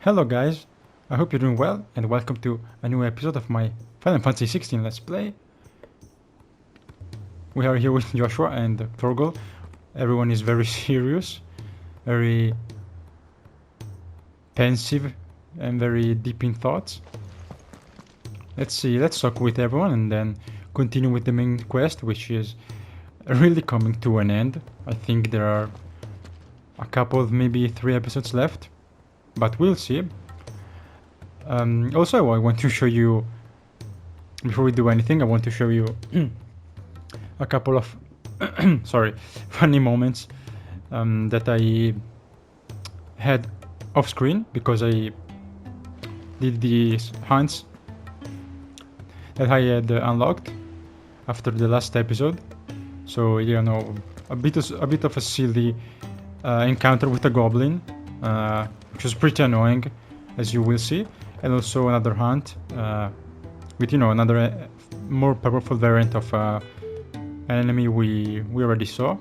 Hello guys, I hope you're doing well and welcome to a new episode of my Final Fantasy 16 Let's Play. We are here with Joshua and Torgol. Everyone is very serious, very pensive and very deep in thoughts. Let's see, let's talk with everyone and then continue with the main quest, which is really coming to an end. I think there are a couple of maybe 3 episodes left, but we'll see. Also, I want to show you, before we do anything, I want to show you a couple of funny moments that I had off screen because I did these hunts that I had unlocked after the last episode. So you know, a bit of a silly encounter with a goblin, which was pretty annoying, as you will see, and also another hunt with another more powerful variant of an enemy we already saw.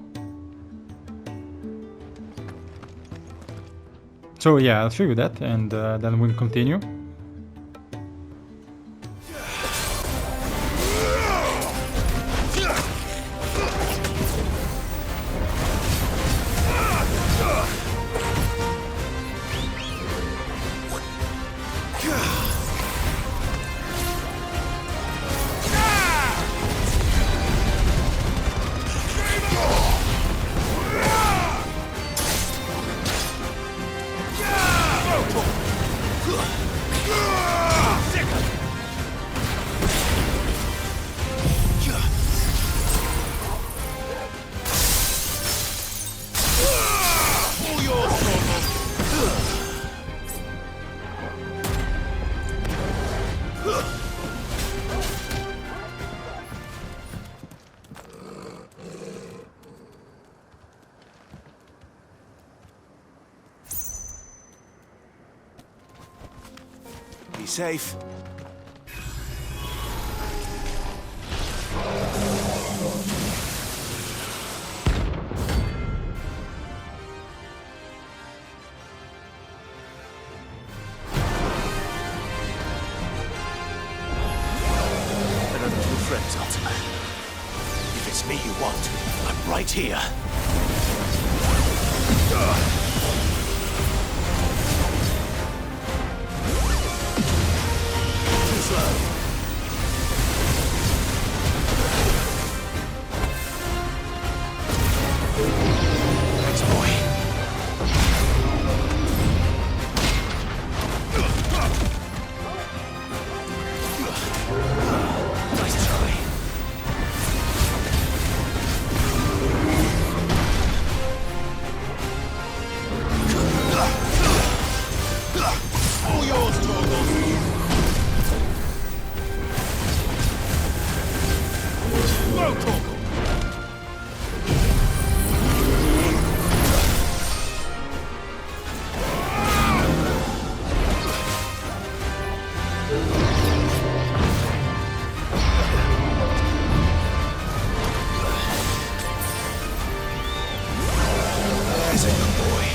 So yeah, I'll show you that, and then we'll continue. Be safe. Another two friends, Ultima. If it's me you want, I'm right here. Thanks, boy. Nice try. All yours, Torgol. Go, Torgol. There's a good boy.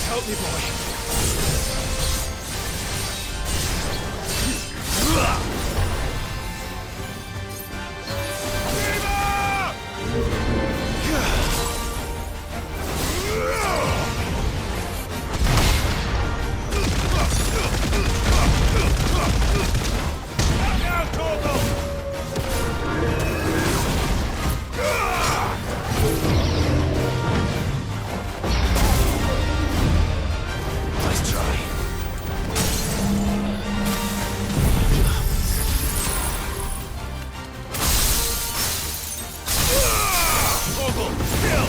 Help me, boy. Nice try. Torgol, kill!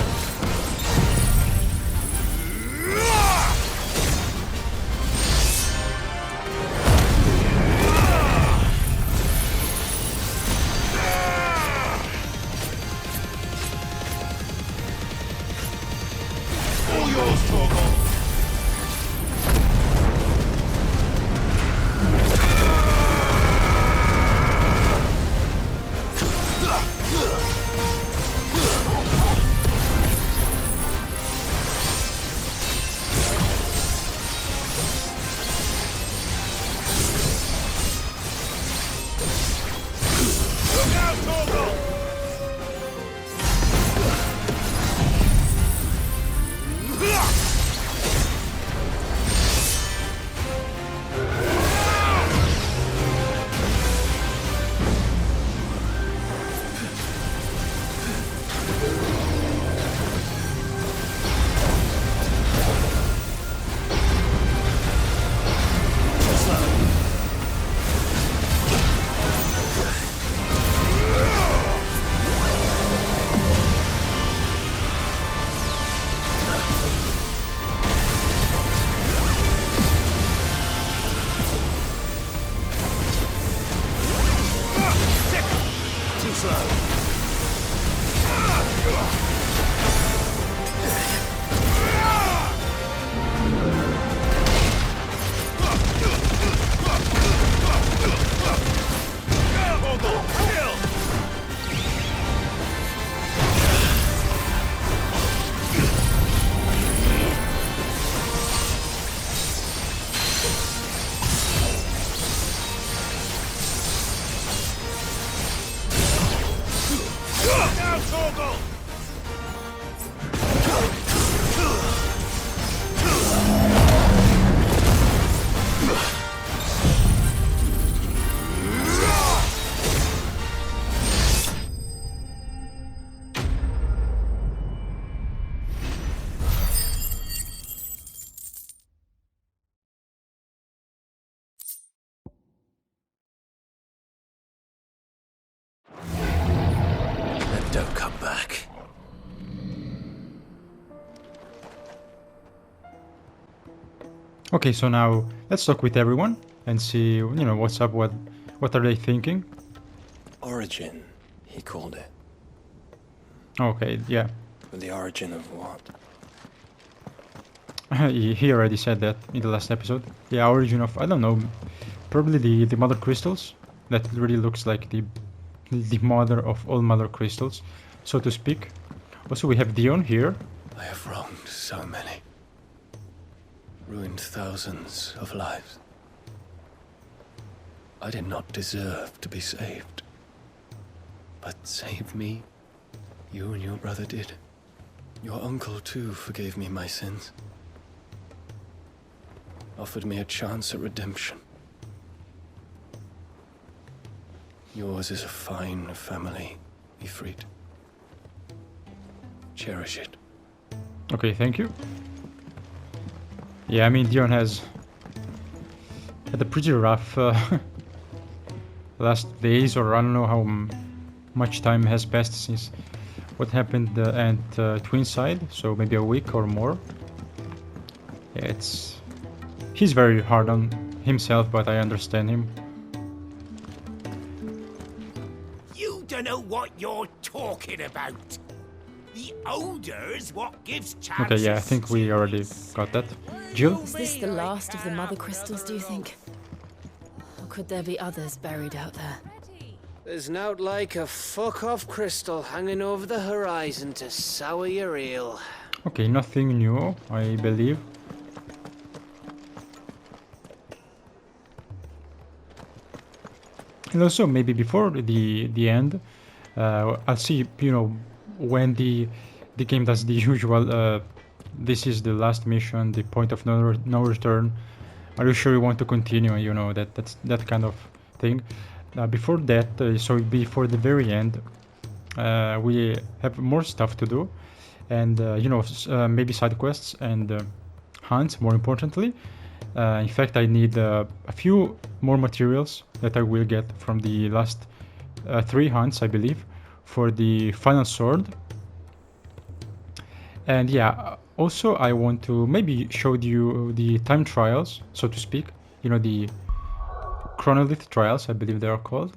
All yours, Torgol. And don't come back. Okay, so now let's talk with everyone and see, you know, what's up, what are they thinking? Origin, he called it. Okay, yeah. But the origin of what? He already said that in the last episode. The origin of, I don't know, probably the mother crystals. That really looks like the mother of all mother crystals, so to speak. Also, we have Dion here. I have wronged so many. Ruined thousands of lives. I did not deserve to be saved. But save me, you and your brother did. Your uncle too forgave me my sins. Offered me a chance at redemption. Yours is a fine family, Ifrit. Cherish it. Okay, thank you. Yeah, I mean, Dion has had a pretty rough last days, or I don't know how much time has passed since what happened at Twinside, so maybe a week or more. Yeah, he's very hard on himself, but I understand him. You don't know what you're talking about. The odor's what gives chances. Okay, yeah, I think we already got that. Jill? Is this the last of the mother crystals, do you think? Or could there be others buried out there? There's nowt like a fuck-off crystal hanging over the horizon to sour your ale. Okay, nothing new, I believe. And also, maybe before the end, I'll see, you know, when the game does the usual, this is the last mission, the point of no return. Are you sure you want to continue? You know, that's that kind of thing. Before that, so before the very end, we have more stuff to do, and you know, maybe side quests and hunts. More importantly, in fact, I need a few more materials that I will get from the last 3 hunts, I believe, for the final sword. And yeah, also I want to maybe show you the time trials, so to speak. You know, the chronolith trials, I believe they are called.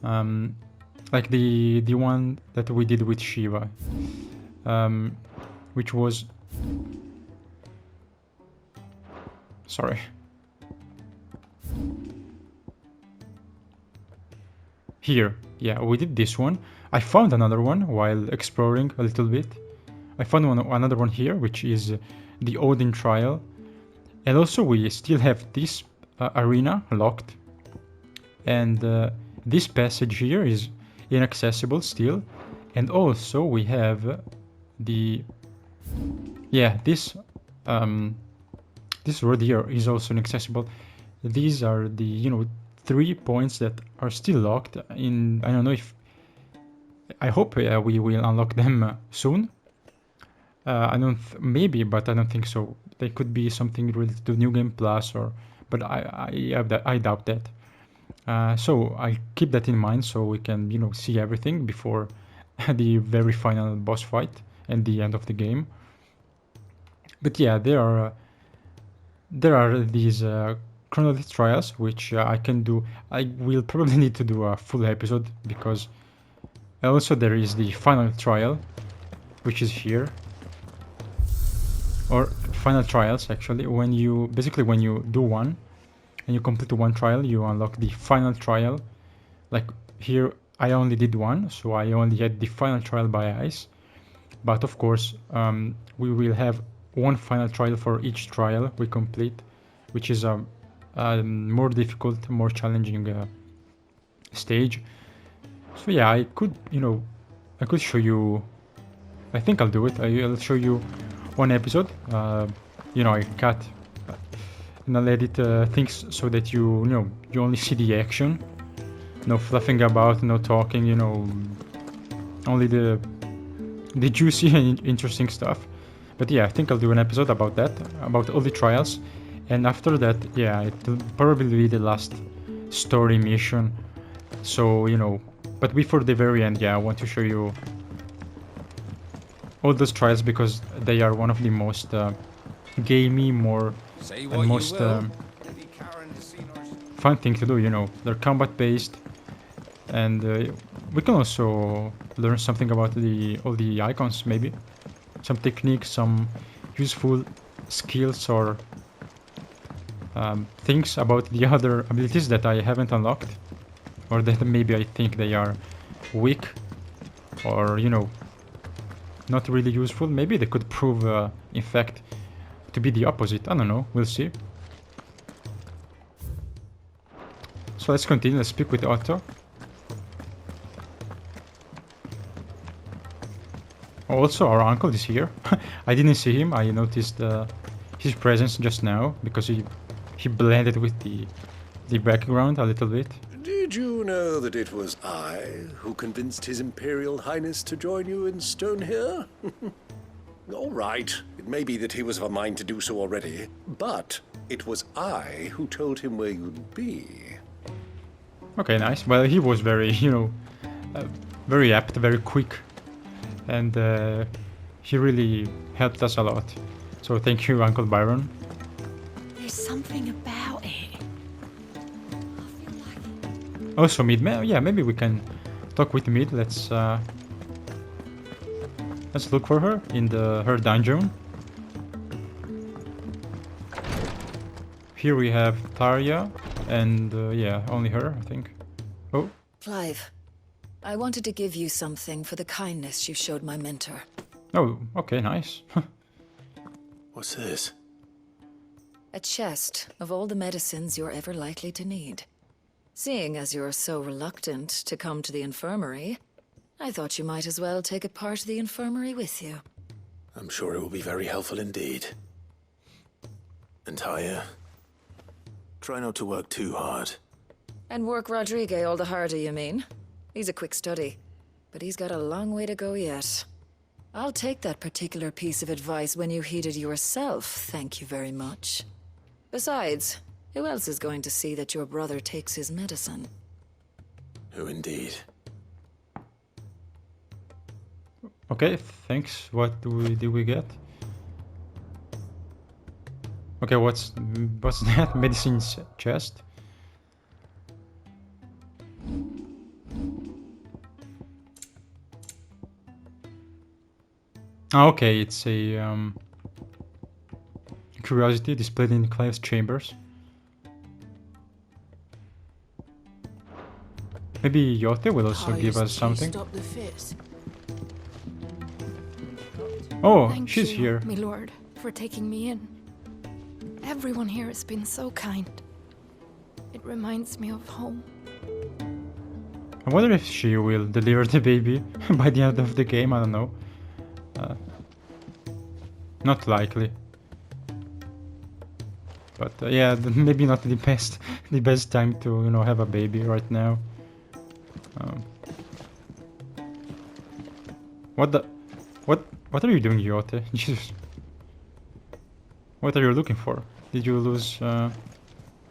Like the one that we did with Shiva, which was, sorry, here. Yeah, we did this one. I found another one while exploring a little bit. I found another one here, which is the Odin trial. And also we still have this arena locked. And this passage here is inaccessible still. And also we have the... yeah, this road here is also inaccessible. These are the, you know, 3 points that are still locked in. I don't know if, I hope we will unlock them soon. I don't maybe, but I don't think so. They could be something related to New Game Plus, or, but I doubt that. So I keep that in mind, so we can, you know, see everything before the very final boss fight and the end of the game. But yeah, there are these chronolith trials, which I can do. I will probably need to do a full episode, because Also, there is the final trial, which is here. Or final trials, actually. When you do one, and you complete one trial, you unlock the final trial. Like here, I only did one, so I only had the final trial by ice. But of course, we will have one final trial for each trial we complete, which is a more difficult, more challenging stage. So yeah, I could show you. I think I'll do it. I'll show you one episode. I cut and I'll edit things so that you only see the action, no fluffing about, no talking. Only the juicy and interesting stuff. But yeah, I think I'll do an episode about that, about all the trials, and after that, yeah, it'll probably be the last story mission. So but before the very end, yeah, I want to show you all those trials because they are one of the most gamey, most fun thing to do. They're combat based, and we can also learn something about all the icons, maybe some techniques, some useful skills, or things about the other abilities that I haven't unlocked, or that maybe I think they are weak, or not really useful. Maybe they could prove in fact to be the opposite. I don't know, we'll see. So let's continue. Let's speak with Otto. Also, our uncle is here. I didn't see him. I noticed his presence just now because he blended with the background a little bit. Did you know that it was I who convinced His Imperial Highness to join you in stone here? All right, it may be that he was of a mind to do so already, but it was I who told him where you'd be. Okay, nice. Well, he was very, very apt, very quick, and he really helped us a lot. So thank you, Uncle Byron. There's something about it. Also, Mid, yeah, maybe we can talk with Mid. Let's look for her in her dungeon. Here we have Tarja, and yeah, only her, I think. Oh. Clive, I wanted to give you something for the kindness you showed my mentor. Oh, okay, nice. What's this? A chest of all the medicines you're ever likely to need. Seeing as you're so reluctant to come to the infirmary, I thought you might as well take a part of the infirmary with you. I'm sure it will be very helpful indeed. And Taya, try not to work too hard. And work Rodrigue all the harder, you mean? He's a quick study, but he's got a long way to go yet. I'll take that particular piece of advice when you heed it yourself, thank you very much. Besides, who else is going to see that your brother takes his medicine? Who indeed? Okay, thanks. What did we get? Okay, what's that? Medicine's chest. Ah, okay, it's a curiosity displayed in Clive's chambers. Maybe Yote will also give us something. Oh, Thank she's you, here. my lord, for taking me in. Everyone here has been so kind. It reminds me of home. I wonder if she will deliver the baby by the end of the game. I don't know. Not likely. But yeah, maybe not the best time to have a baby right now. What are you doing, Yote? Jesus. What are you looking for? Did you lose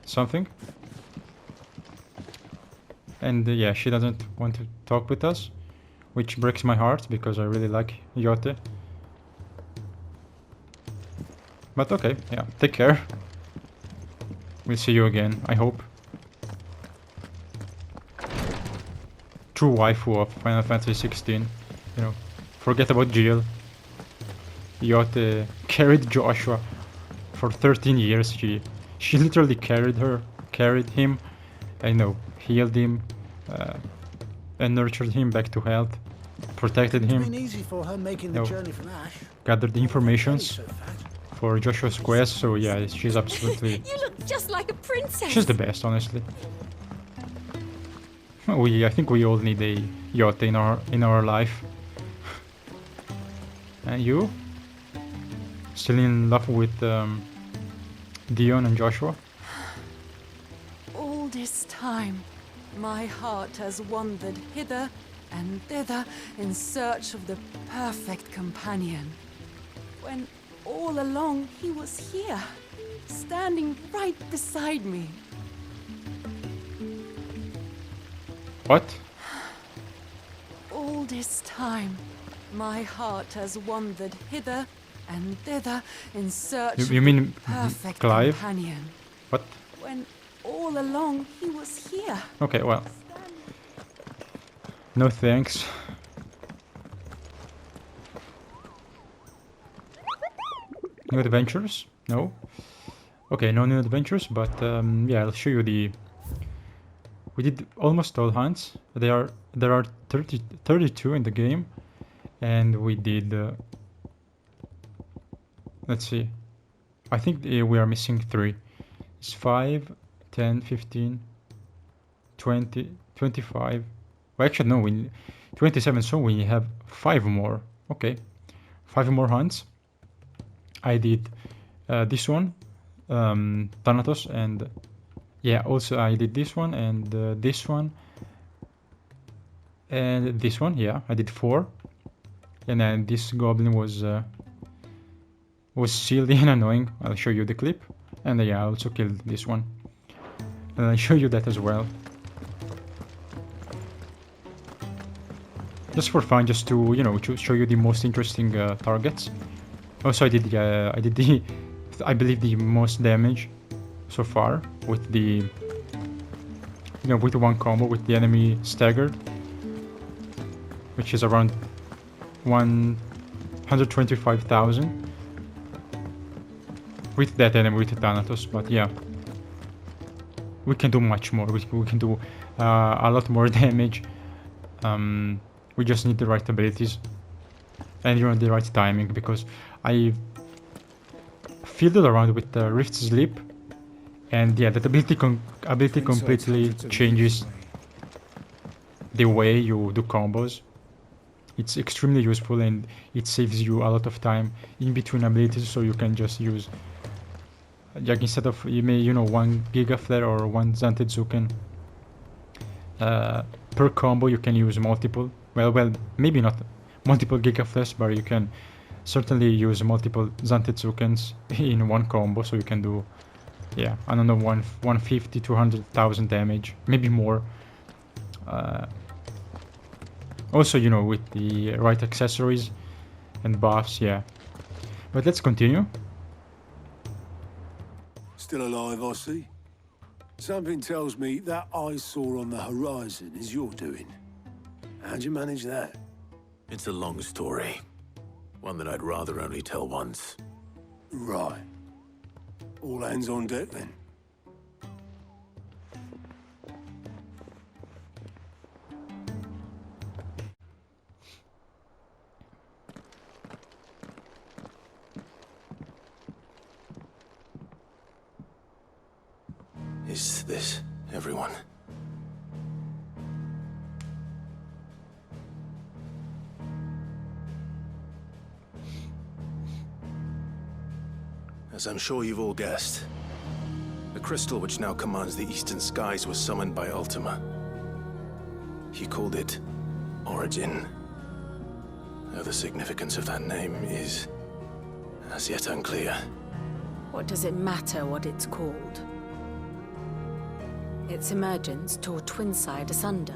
something? And yeah, she doesn't want to talk with us, which breaks my heart because I really like Yote. But okay, yeah, take care. We'll see you again, I hope. true waifu of Final Fantasy 16. You know, forget about Jill. Yot carried Joshua for 13 years. She literally carried him, and, you know, healed him, and nurtured him back to health, protected It's him, been easy for her making the No. journey from Ash. gathered the informations So fat. for Joshua's quest. So yeah, she's absolutely, You look just like a princess. she's the best, honestly. I think we all need a yacht in our life. And you? Still in love with Dion and Joshua? All this time, my heart has wandered hither and thither in search of the perfect companion. When all along he was here, standing right beside me. What? All this time, my heart has wandered hither and thither in search You of mean the perfect Clive? companion. What? When all along he was here. Okay, well. No thanks. New adventures? No. Okay, no new adventures, but yeah, I'll show you the. We did almost all hunts. There are 32 in the game, and we did. Let's see. I think we are missing 3. It's 5, 10, 15, 20, 25. Well, actually, no, 27, so we have 5 more. Okay. 5 more hunts. I did this one, Thanatos, and yeah, also I did this one and this one and this one. Yeah, I did 4, and then this goblin was silly and annoying. I'll show you the clip, and yeah, I also killed this one, and I'll show you that as well. Just for fun, just to, you know, to show you the most interesting targets. Also, I did the, I believe, the most damage so far with the, you know, with the one combo with the enemy staggered, which is around 125,000 with that enemy, with Thanatos. But yeah, we can do much more. We can do a lot more damage. We just need the right abilities and, you know, the right timing, because I fiddled around with the Rift Sleep, and yeah, that ability completely changes the way you do combos. It's extremely useful, and it saves you a lot of time in between abilities, so you can just use, like, instead of, you may, you know, 1 Giga Flare or 1 Zantetsuken per combo, you can use multiple. Well, maybe not multiple Giga Flares, but you can certainly use multiple Zantetsukens in one combo, so you can do, yeah, I don't know, 150, 200,000 damage, maybe more. Also, you know, with the right accessories and buffs, yeah. But let's continue. Still alive, I see. Something tells me that eyesore on the horizon is your doing. How'd you manage that? It's a long story. One that I'd rather only tell once. Right. All hands on deck, then. Is this everyone? As I'm sure you've all guessed, the crystal which now commands the eastern skies was summoned by Ultima. He called it Origin. Though the significance of that name is as yet unclear. What does it matter what it's called? Its emergence tore Twinside asunder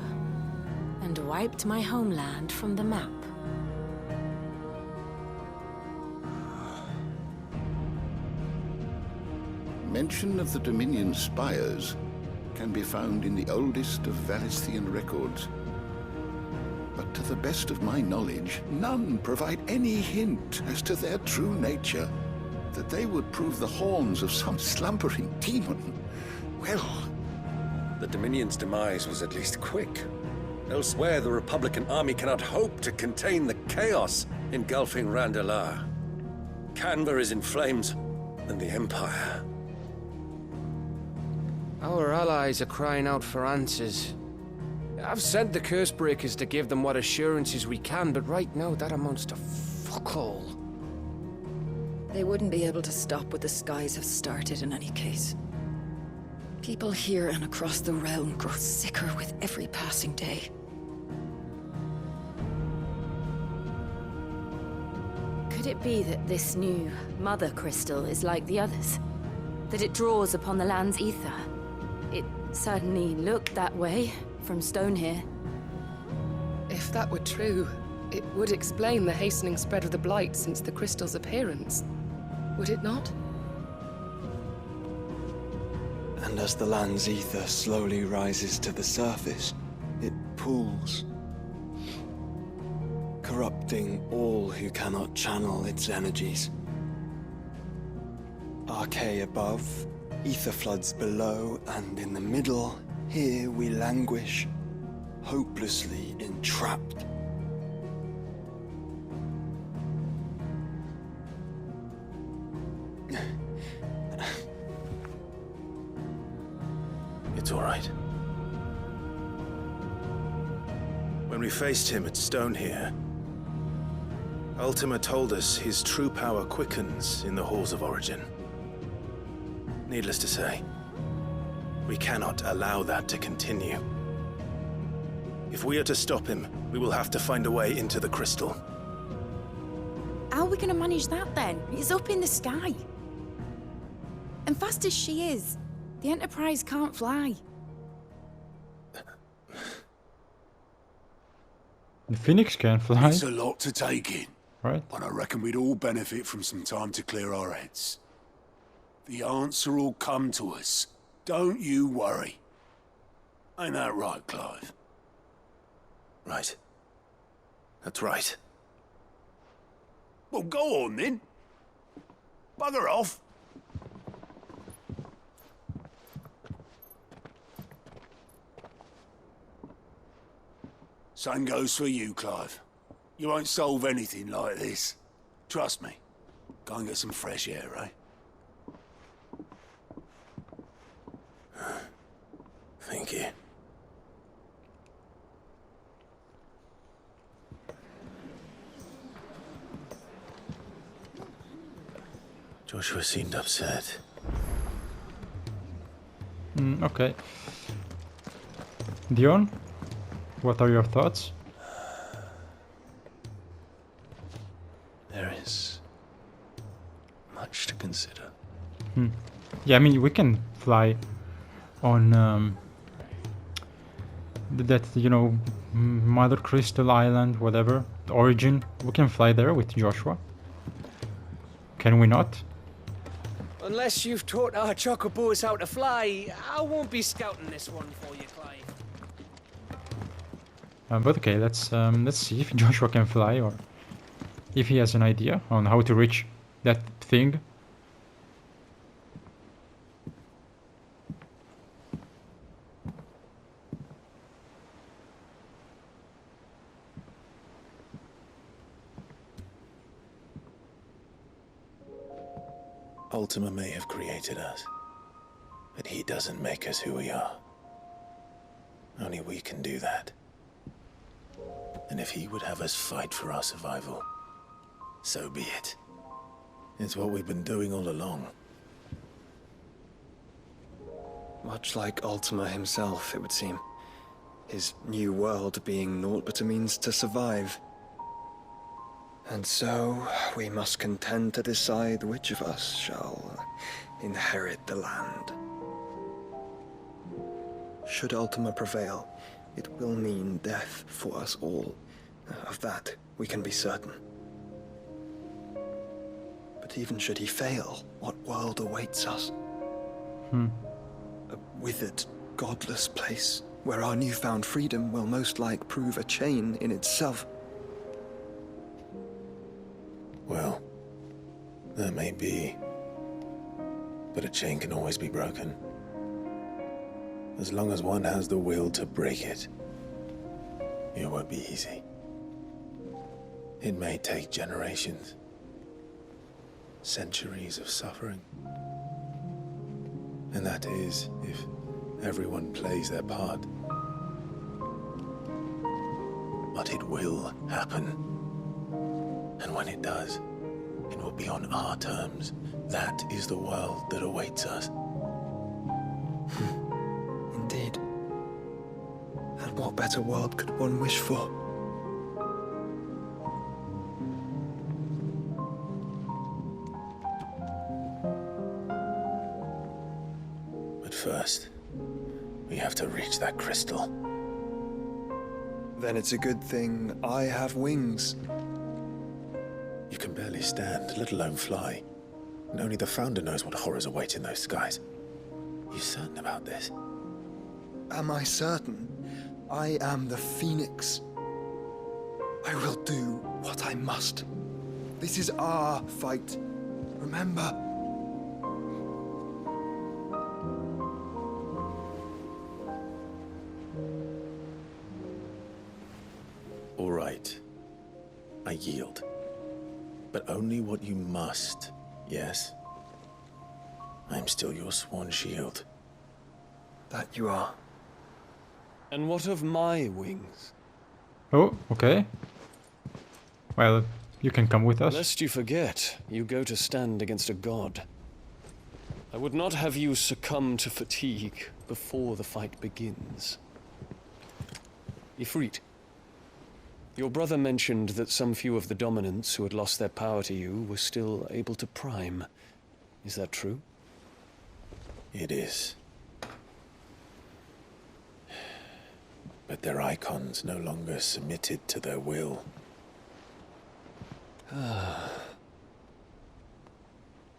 and wiped my homeland from the map. Mention of the Dominion spires can be found in the oldest of Valisthian records. the best of my knowledge, none provide any hint as to their true nature. That they would prove the horns of some slumbering demon. Well, The Dominion's demise was at least quick. Elsewhere, the Republican army cannot hope to contain the chaos engulfing Randalar. Canva is in flames, and the Empire. Our allies are crying out for answers. I've sent the Cursebreakers to give them what assurances we can, but right now that amounts to fuck all. They wouldn't be able to stop what the skies have started in any case. People here and across the realm grow sicker with every passing day. Could it be that this new Mothercrystal is like the others? That it draws upon the land's ether? It certainly looked that way from stone here. If that were true, it would explain the hastening spread of the Blight since the crystal's appearance. Would it not? And as the land's ether slowly rises to the surface, it pools, corrupting all who cannot channel its energies. Archay above, ether floods below, and in the middle, here we languish, hopelessly entrapped. It's all right. When we faced him at Stone here, Ultima told us his true power quickens in the Halls of Origin. Needless to say, we cannot allow that to continue. If we are to stop him, we will have to find a way into the crystal. How are we gonna manage that then? It's up in the sky. And fast as she is, the Enterprise can't fly. The Phoenix can fly. It's a lot to take in. Right. But I reckon we'd all benefit from some time to clear our heads. The answer will come to us. Don't you worry. Ain't that right, Clive? Right. That's right. Well, go on then. Bugger off. Same goes for you, Clive. You won't solve anything like this. Trust me. Go and get some fresh air, eh? Thank you. Joshua seemed upset. Okay. Dion, what are your thoughts? There is much to consider. Yeah, I mean, we can fly on that, you know, Mothercrystal Island, whatever, the Origin. We can fly there with Joshua. Can we not? Unless you've taught our chocobos how to fly, I won't be scouting this one for you, Clive. But okay, let's see if Joshua can fly, or if he has an idea on how to reach that thing. Ultima may have created us, but he doesn't make us who we are. Only we can do that. And if he would have us fight for our survival, so be it. It's what we've been doing all along. Much like Ultima himself, it would seem. His new world being naught but a means to survive. And so, we must contend to decide which of us shall inherit the land. Should Ultima prevail, it will mean death for us all. Of that, we can be certain. But even should he fail, what world awaits us? A withered, godless place, where our newfound freedom will most like prove a chain in itself. Well, that may be. But a chain can always be broken. As long as one has the will to break it. It won't be easy. It may take generations. Centuries of suffering. And that is, if everyone plays their part. But it will happen. And when it does, it will be on our terms. That is the world that awaits us. Indeed. And what better world could one wish for? But first, we have to reach that crystal. Then it's a good thing I have wings. You can barely stand, let alone fly. And only the Founder knows what horrors await in those skies. You certain about this? Am I certain? I am the Phoenix. I will do what I must. This is our fight. Remember? All right. I yield. But only what you must, yes? I'm still your sworn shield. That you are. And what of my wings? Oh, okay. Well, you can come with us. Lest you forget, you go to stand against a god. I would not have you succumb to fatigue before the fight begins. Ifrit, your brother mentioned that some few of the dominants who had lost their power to you were still able to prime. Is that true? It is. But their icons no longer submitted to their will.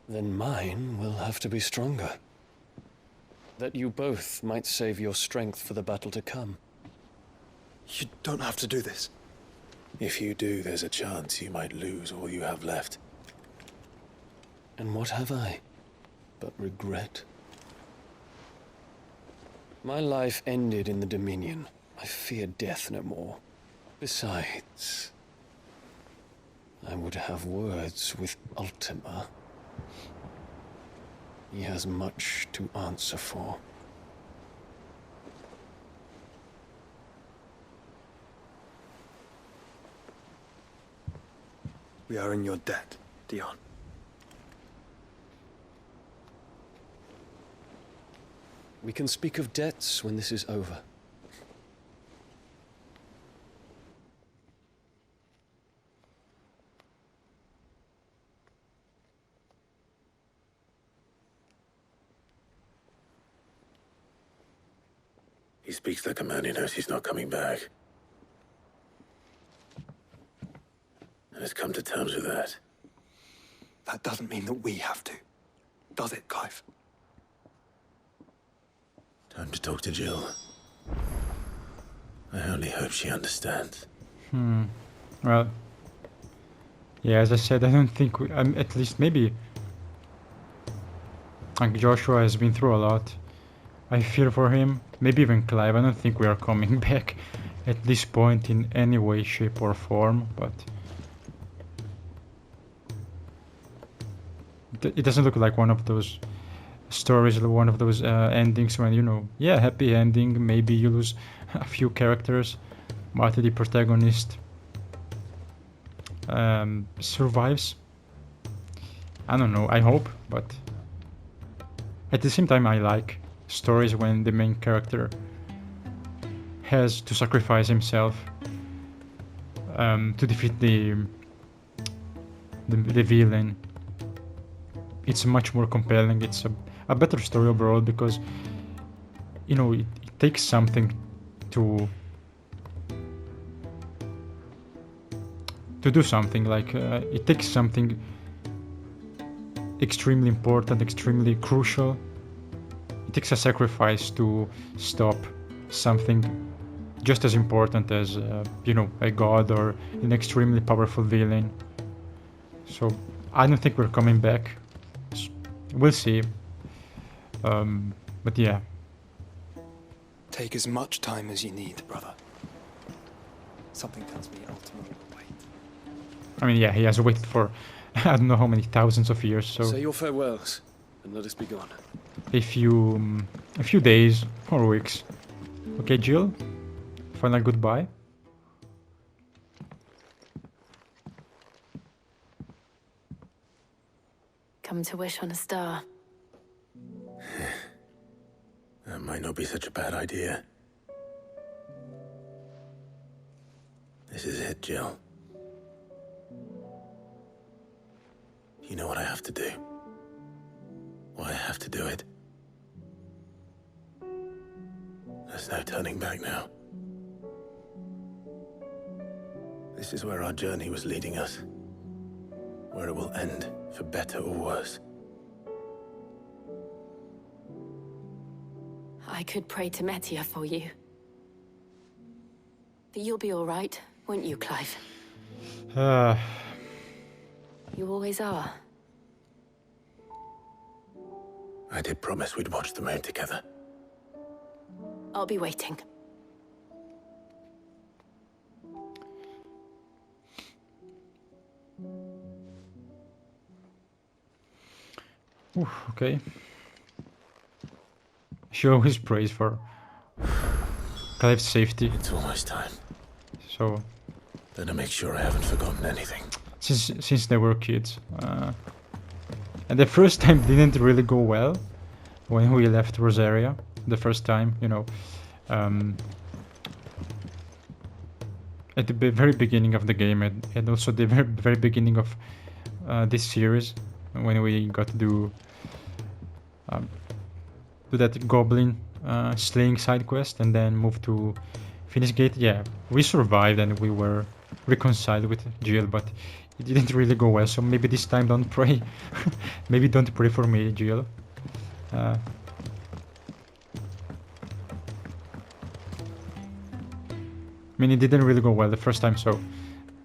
Then mine will have to be stronger. That you both might save your strength for the battle to come. You don't have to do this. If you do, there's a chance you might lose all you have left. And what have I but regret? My life ended in the Dominion. I fear death no more. Besides, I would have words with Ultima. He has much to answer for. We are in your debt, Dion. We can speak of debts when this is over. He speaks like a man who knows he's not coming back. And has come to terms with that. That doesn't mean that we have to, does it, Clive? Time to talk to Jill. I only hope she understands. Well, yeah, as I said, I don't think at least maybe like Joshua has been through a lot. I fear for him, maybe even Clive. I don't think we are coming back at this point in any way, shape or form, but it doesn't look like one of those stories, one of those endings when, you know, yeah, happy ending, maybe you lose a few characters, but the protagonist survives. I don't know, I hope, but at the same time I like stories when the main character has to sacrifice himself to defeat the villain. It's much more compelling. It's a better story overall because, you know, it takes something to do something. Like it takes something extremely important, extremely crucial. It takes a sacrifice to stop something just as important as, you know, a god or an extremely powerful villain. So I don't think we're coming back. We'll see. But yeah. Take as much time as you need, brother. Something tells me Ultima will wait. I mean, yeah, he has waited for I don't know how many thousands of years. So Say your farewells, and let us be gone. a few days or weeks. Okay, Jill. Final goodbye. Come to wish on a star. That might not be such a bad idea. This is it, Jill. You know what I have to do. Why I have to do it. There's no turning back now. This is where our journey was leading us. Where it will end, for better or worse. I could pray to Metia for you. But you'll be all right, won't you, Clive? You always are. I did promise we'd watch the moon together. I'll be waiting. Okay. She always prays for Clive's safety. It's almost time. So Better make sure I haven't forgotten anything. Since they were kids. And the first time didn't really go well when we left Rosaria. The first time, you know, at the very beginning of the game, and also the very beginning of this series, when we got to do that goblin slaying side quest and then move to Phoenix Gate. Yeah, we survived and we were reconciled with Jill, but it didn't really go well. So maybe this time don't pray. Maybe don't pray for me, Jill. I mean, it didn't really go well the first time, so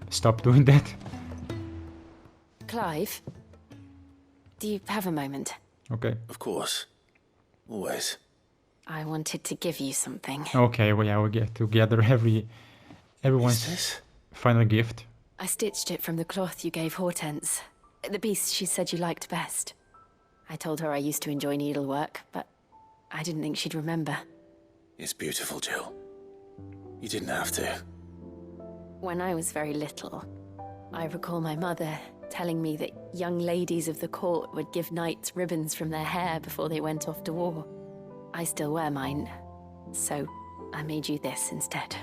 stop doing that. Clive, do you have a moment? Okay. Of course. Always. I wanted to give you something. Okay, well, yeah, we get to gather everyone's final gift. I stitched it from the cloth you gave Hortense. The piece she said you liked best. I told her I used to enjoy needlework, but I didn't think she'd remember. It's beautiful, Jill. You didn't have to. When I was very little, I recall my mother telling me that young ladies of the court would give knights ribbons from their hair before they went off to war. I still wear mine, so I made you this instead.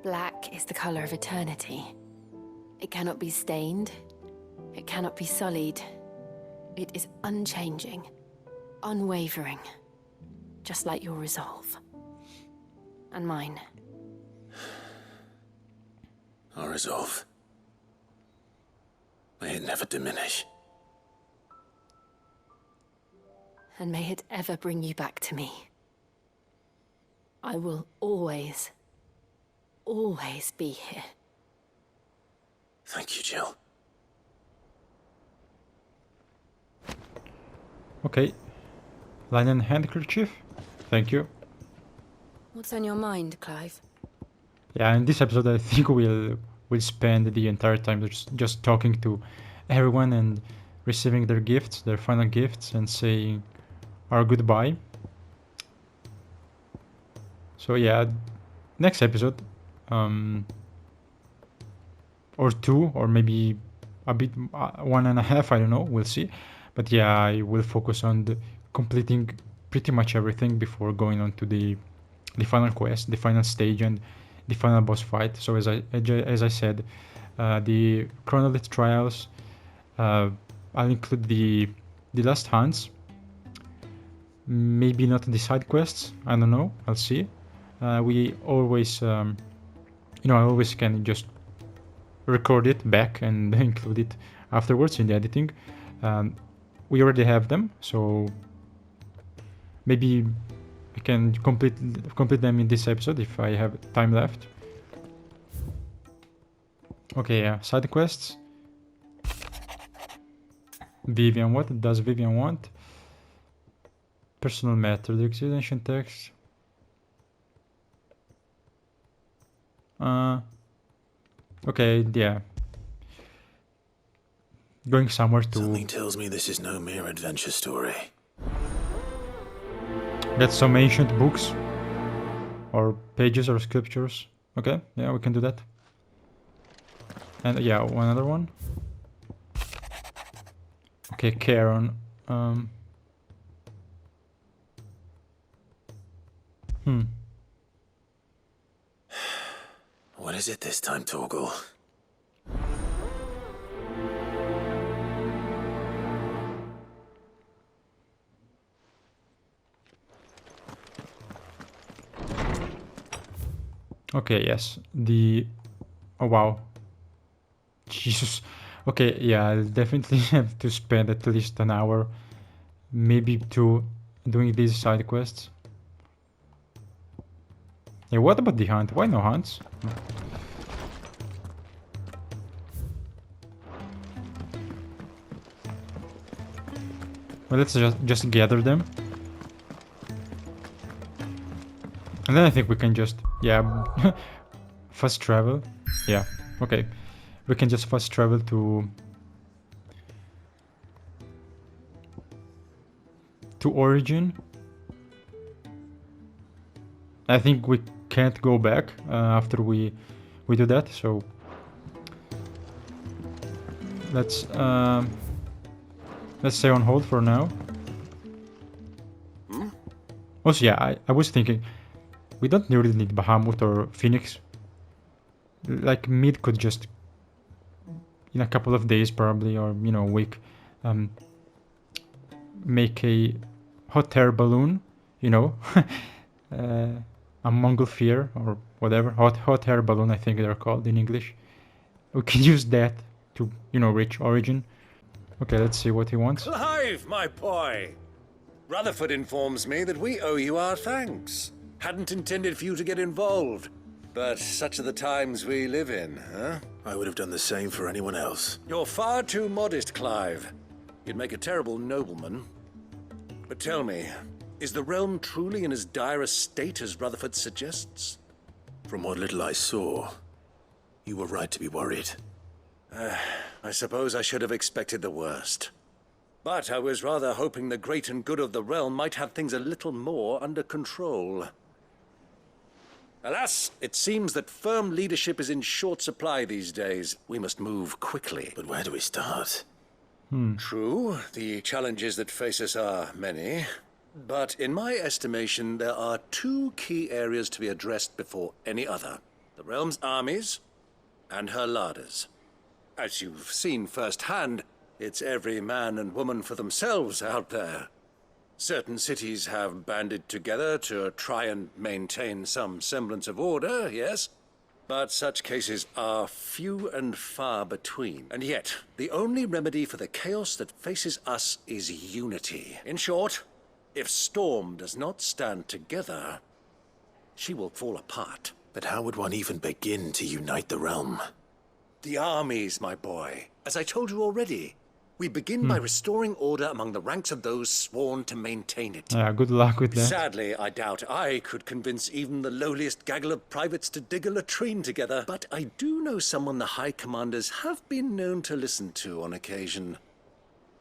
Black is the color of eternity. It cannot be stained. It cannot be sullied. It is unchanging, unwavering, just like your resolve. And mine. Our resolve. May it never diminish. And may it ever bring you back to me. I will always, always be here. Thank you, Jill. Okay. Linen handkerchief. Thank you. What's on your mind, Clive? Yeah, in this episode I think we'll spend the entire time just talking to everyone and receiving their gifts, their final gifts, and saying our goodbye. So yeah, next episode, or two, or maybe a bit, 1.5, I don't know, we'll see. But yeah, I will focus on completing pretty much everything before going on to the final quest, the final stage, and the final boss fight. So as I said, the Chronolith trials, I'll include the last hunts. Maybe not the side quests. I don't know. I'll see. We always, I always can just record it back and include it afterwards in the editing. We already have them, so maybe I can complete them in this episode if I have time left. Okay, yeah, side quests. Vivian, what does Vivian want? Personal matter, the extension text. Okay, yeah. Going somewhere to Something tells me this is no mere adventure story. get some ancient books or pages or scriptures. Okay, yeah, we can do that. And yeah, one other one. Okay, Karen. What is it this time, Torgal? Okay, yes. Oh wow. Jesus. Okay, yeah, I'll definitely have to spend at least an hour, maybe two, doing these side quests. Yeah, what about the hunt? Why no hunts? Well, let's just gather them. And then I think we can just, yeah, fast travel. Yeah, okay. We can just fast travel to Origin. I think we can't go back after we do that, so let's stay on hold for now. Also, yeah, I was thinking we don't really need Bahamut or Phoenix. Like Mid could just, in a couple of days probably, or you know, a week, make a hot air balloon, you know, a Montgolfier or whatever, hot air balloon, I think they're called in English. We can use that to, you know, reach Origin. Okay, let's see what he wants. Clive, my boy! Rutherford informs me that we owe you our thanks. Hadn't intended for you to get involved, but such are the times we live in, huh? I would have done the same for anyone else. You're far too modest, Clive. You'd make a terrible nobleman. But tell me, is the realm truly in as dire a state as Rutherford suggests? From what little I saw, you were right to be worried. I suppose I should have expected the worst. But I was rather hoping the great and good of the realm might have things a little more under control. Alas, it seems that firm leadership is in short supply these days. We must move quickly. But where do we start? True, the challenges that face us are many. But in my estimation, there are two key areas to be addressed before any other. The realm's armies and her larders. As you've seen firsthand, it's every man and woman for themselves out there. Certain cities have banded together to try and maintain some semblance of order, yes? But such cases are few and far between. And yet, the only remedy for the chaos that faces us is unity. In short, if Storm does not stand together, she will fall apart. But how would one even begin to unite the realm? The armies, my boy. As I told you already, we begin by restoring order among the ranks of those sworn to maintain it. Yeah, good luck with that. Sadly, I doubt I could convince even the lowliest gaggle of privates to dig a latrine together, but I do know someone the High Commanders have been known to listen to on occasion.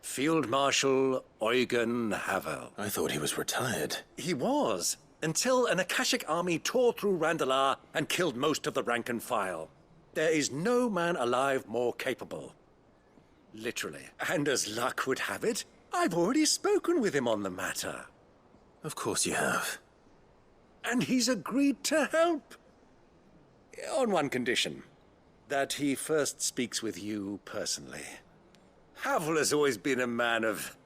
Field Marshal Eugen Havel. I thought he was retired. He was, until an Akashic army tore through Randalar and killed most of the rank and file. There is no man alive more capable. Literally. And as luck would have it, I've already spoken with him on the matter. Of course you have. And he's agreed to help. On one condition. That he first speaks with you personally. Havel has always been a man of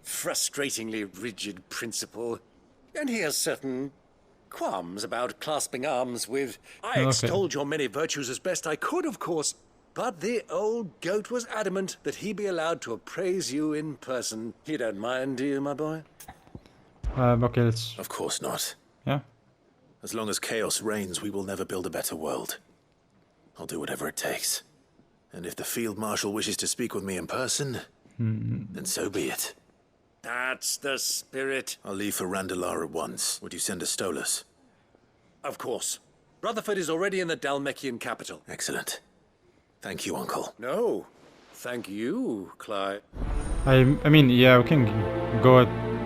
frustratingly rigid principle. And he has certain qualms about clasping arms with... I extolled your many virtues as best I could, of course. But the old goat was adamant that he be allowed to appraise you in person. You don't mind, do you, my boy? Okay, let's... Of course not. Yeah? As long as chaos reigns, we will never build a better world. I'll do whatever it takes. And if the Field Marshal wishes to speak with me in person, then so be it. That's the spirit. I'll leave for Randalar at once. Would you send a Stolas? Of course. Rutherford is already in the Dalmekian capital. Excellent. Thank you, Uncle. No. Thank you, Clive. I mean, yeah, we can go...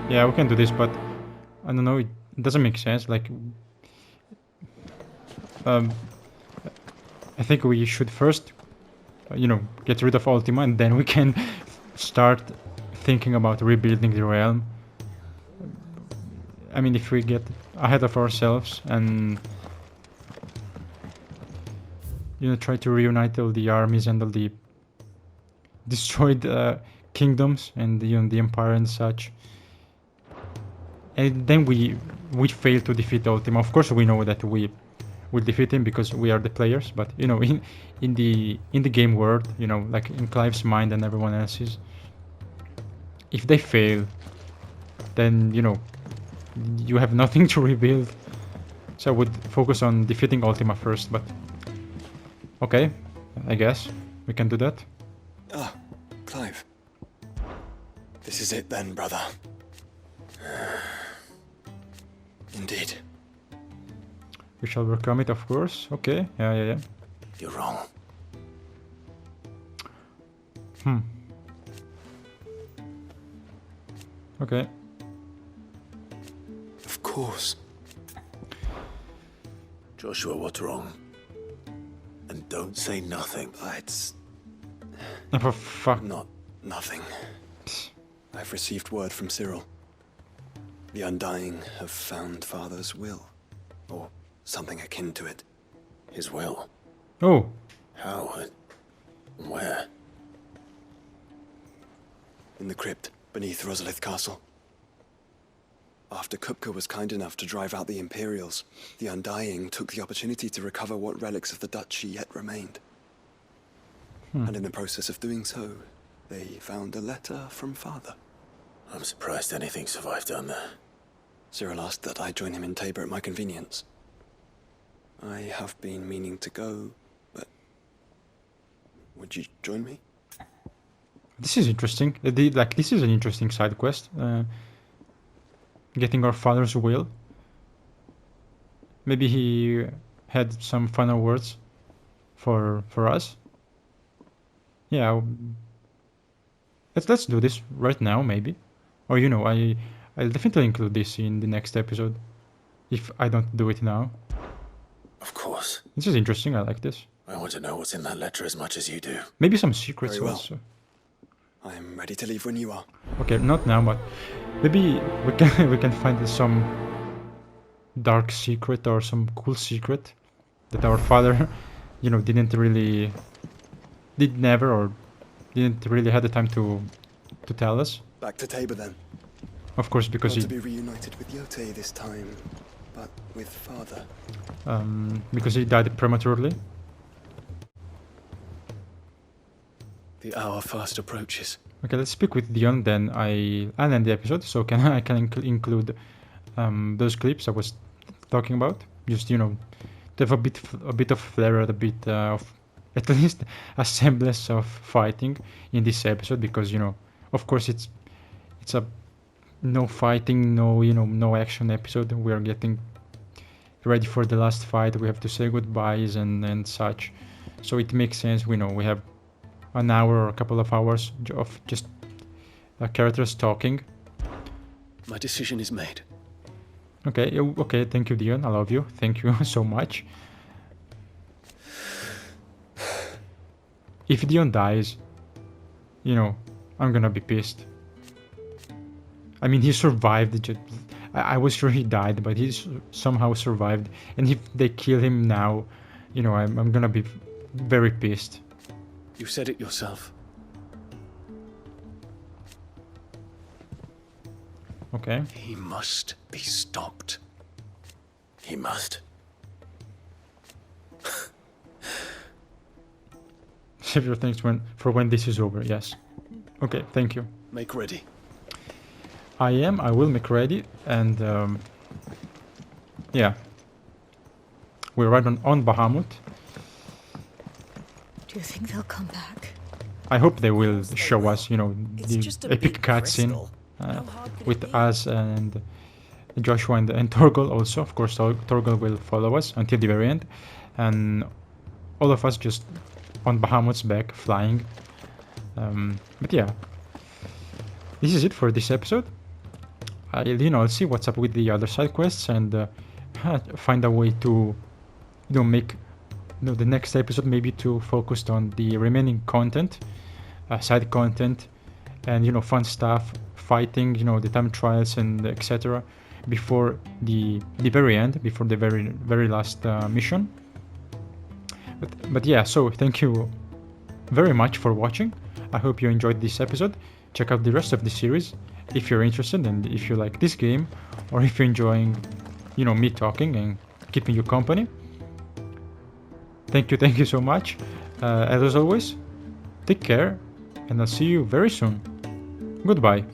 Yeah, we can do this, but... I don't know, it doesn't make sense, like... I think we should first, you know, get rid of Ultima, and then we can start thinking about rebuilding the realm. I mean, if we get ahead of ourselves and, you know, try to reunite all the armies and all the destroyed kingdoms and, you know, the empire and such, and then we fail to defeat Ultima. Of course, we know that we will defeat him because we are the players, but, you know, in the game world, you know, like in Clive's mind and everyone else's, if they fail, then, you know, you have nothing to rebuild. So I would focus on defeating Ultima first, but okay, I guess we can do that. Ah, Clive. This is it then, brother. Indeed. We shall overcome it, of course. Okay, yeah. You're wrong. Okay. Of course. Joshua, what's wrong? And don't say nothing. It's... Oh, for fuck. Not nothing. I've received word from Cyril. The Undying have found Father's will. Or something akin to it. His will? Oh. How? Where? In the crypt beneath Rosalith Castle. After Kupka was kind enough to drive out the Imperials, the Undying took the opportunity to recover what relics of the Duchy yet remained. And in the process of doing so, they found a letter from Father. I'm surprised anything survived down there. Cyril asked that I join him in Tabor at my convenience. I have been meaning to go, but... would you join me? This is interesting. This is an interesting side quest. Getting our father's will. Maybe he had some final words for us. Yeah. Let's do this right now, maybe. Or, you know, I'll definitely include this in the next episode if I don't do it now. Of course. This is interesting. I like this. I want to know what's in that letter as much as you do. Maybe some secrets Very well. also. I'm ready to leave when you are. Okay, not now, but maybe we can find some dark secret or some cool secret that our father, you know, didn't really had the time to tell us. Back to Tabor then. Of course, because Not to be reunited with Yote this time, but with Father. Because he died prematurely. The hour fast approaches. Okay, let's speak with Dion. Then I'll end the episode. So I can include those clips I was talking about. Just, you know, to have a bit of flair, a bit of at least a semblance of fighting in this episode, because, you know, of course it's a no fighting, no action episode. We are getting ready for the last fight. We have to say goodbyes and such. So it makes sense. We know we have an hour or a couple of hours of just characters talking. My decision is made. Okay, thank you, Dion. I love you. Thank you so much. If Dion dies, you know, I'm gonna be pissed. I mean, he survived. I was sure he died, but he somehow survived. And if they kill him now, you know, I'm gonna be very pissed. You said it yourself. Okay. He must be stopped. He must. Save your thanks for when this is over. Yes. Okay. Thank you. Make ready. I will make ready, and yeah, we're right on Bahamut. Do you think they'll come back? I hope they will show us, you know, It's the just a epic big cutscene crystal. How hard could it with be? us and Joshua and Torgal also. Of course, Torgal will follow us until the very end, and all of us just on Bahamut's back, flying. But yeah, this is it for this episode. I'll see what's up with the other side quests and find a way to, make the next episode maybe to focus on the remaining content, side content, and fun stuff, fighting, the time trials and etc. before the very end, before the very last mission. But yeah, so thank you very much for watching. I hope you enjoyed this episode. Check out the rest of the series if you're interested, and if you like this game, or if you're enjoying, me talking and keeping you company. Thank you so much. As always, take care, and I'll see you very soon. Goodbye.